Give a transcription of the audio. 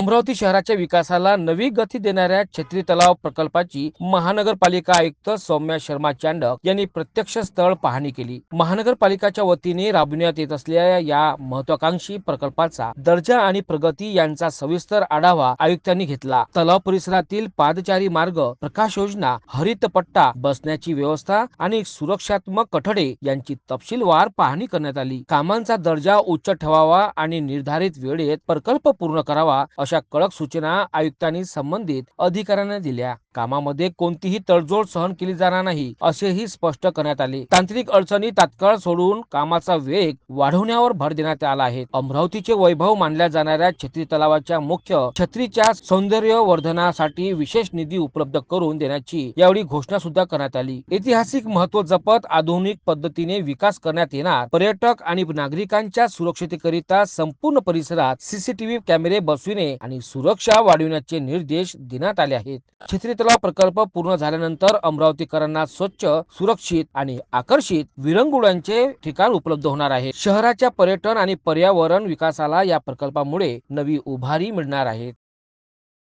अमरावती शहराच्या विकासाला नवी गती देणाऱ्या छत्री तलाव प्रकल्पाची महानगरपालिका आयुक्त सौम्या शर्मा चांडक यांनी प्रत्यक्ष स्थळ पाहणी केली। महानगरपालिकाच्या वतीने राबविण्यात येत असलेल्या या महत्वाकांक्षी प्रकल्पाचा दर्जा आणि प्रगती यांचा सविस्तर आढावा आयुक्तांनी घेतला। तलाव परिसरातील पादचारी मार्ग, प्रकाश योजना, हरित पट्टा, बसण्याची व्यवस्था आणि सुरक्षात्मक कठडे यांची तपशीलवार पाहणी करण्यात आली। कामांचा दर्जा उच्च ठेवावा आणि निर्धारित वेळेत प्रकल्प पूर्ण करावा अशा कडक सूचना आयुक्तांनी संबंधित अधिकाऱ्यांना दिल्या। कामामध्ये कोणतीही तडजोड सहन केली जाणार नाही असेही स्पष्ट करण्यात आले। तांत्रिक अडचणी तात्काळ सोडून कामाचा वेग वाढवण्यावर भर देण्यात आला आहे। अमरावतीचे वैभव मानल्या जाणाऱ्या छत्री तलावाच्या मुख्य छत्रीच्या सौंदर्यवर्धनासाठी विशेष निधी उपलब्ध करून देण्याची यावेळी घोषणा सुद्धा करण्यात आली। ऐतिहासिक महत्त्व जपत आधुनिक पद्धतीने विकास करण्यात येणार। पर्यटक आणि नागरिकांच्या सुरक्षिततेकरिता संपूर्ण परिसरात सीसीटीव्ही कॅमेरे बसविणे आणि सुरक्षा वाढविण्याचे निर्देश देण्यात आले आहेत। छत्री तलाव प्रकल्प पूर्ण झाल्यानंतर अमरावतीकरांना स्वच्छ, सुरक्षित आणि आकर्षित विरंगुळ्यांचे ठिकाण उपलब्ध होणार आहे। शहराच्या पर्यटन आणि पर्यावरण विकासाला या प्रकल्पामुळे नवी उभारी मिळणार आहे।